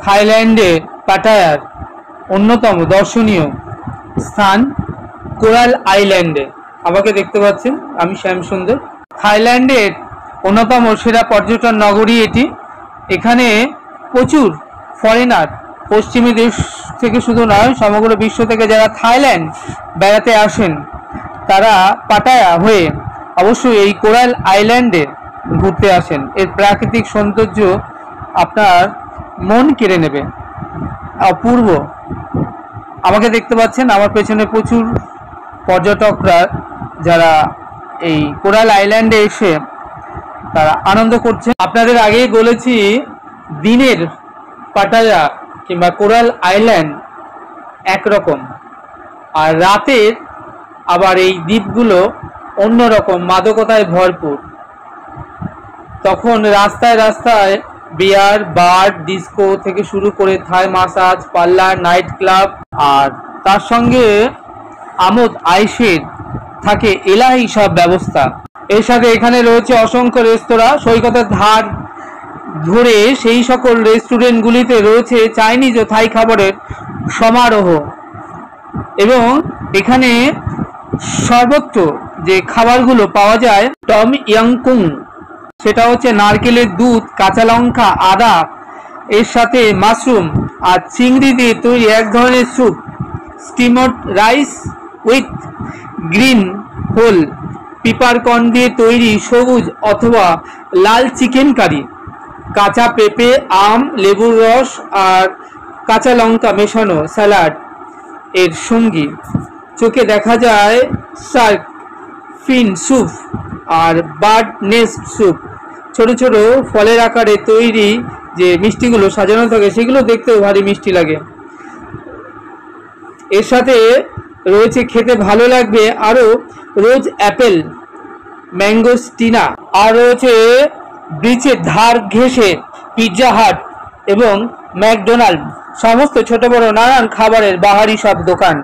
থাইল্যান্ডের পাটায়ার অন্যতম দর্শনীয় স্থান কোরাল আইল্যান্ডে। আমাকে দেখতে পাচ্ছেন, আমি শ্যামসুন্দর। থাইল্যান্ডের অন্যতম সেরা পর্যটন নগরী এটি। এখানে প্রচুর ফরেনার, পশ্চিমী দেশ থেকে শুধু নয়, সমগ্র বিশ্ব থেকে যারা থাইল্যান্ড বেড়াতে আসেন তারা পাটায়া হয়ে অবশ্যই এই কোরাল আইল্যান্ডে ঘুরতে আসেন। এর প্রাকৃতিক সৌন্দর্য আপনার মন কেড়ে নেবে, অপূর্ব। আমাকে দেখতে পাচ্ছেন, আমার পেছনে প্রচুর পর্যটকরা যারা এই কোরাল আইল্যান্ডে এসে তারা আনন্দ করছে। আপনাদের আগেই বলেছি, দিনের পাটায়া কিংবা কোরাল আইল্যান্ড একরকম, আর রাতের আবার এই দ্বীপগুলো অন্যরকম, মাদকতায় ভরপুর। তখন রাস্তায় রাস্তায় বিয়ার, বার, ডিস্কো থেকে শুরু করে থাই মাসাজ পার্লার, নাইট ক্লাব, আর তার সঙ্গে আমোদ আয়েশের থাকে এলাহি সব ব্যবস্থা। এর সাথে এখানে রয়েছে অসংখ্য রেস্তোরাঁ। সৈকতের ধার ধরে সেই সকল রেস্টুরেন্টগুলিতে রয়েছে চাইনিজ ও থাই খাবারের সমারোহ। এবং এখানে সর্বত্র যে খাবারগুলো পাওয়া যায়, টম ইয়াংকুং, সেটা হচ্ছে নারকেলের দুধ, কাঁচা লঙ্কা, আদা, এর সাথে মাশরুম আর চিংড়ি দিয়ে তৈরি এক ধরনের soup, steamed rice with green whole peppercorn দিয়ে তৈরি সবুজ অথবা লাল চিকেন কারি, কাঁচা পেঁপে, আম, লেবুর রস আর কাঁচা লঙ্কা মেশানো স্যালাড এর সঙ্গী। চোখে দেখা যায় শার্ক ফিন স্যুপ আর বার্ড নেস্ট স্যুপ। ছোট ছোট ফলের আকারে তৈরি যে মিষ্টিগুলো সাজানো থাকে, সেগুলো দেখতেও ভারী মিষ্টি লাগে। এর সাথে রয়েছে, খেতে ভালো লাগবে আরও, রোজ অ্যাপেল ম্যাঙ্গোস্টিনা, আর রয়েছে ব্রিজের ধার ঘেঁষে পিৎজা হাট এবং ম্যাকডোনাল্ড, সমস্ত ছোট বড় নানান খাবারের বাহারি সব দোকান।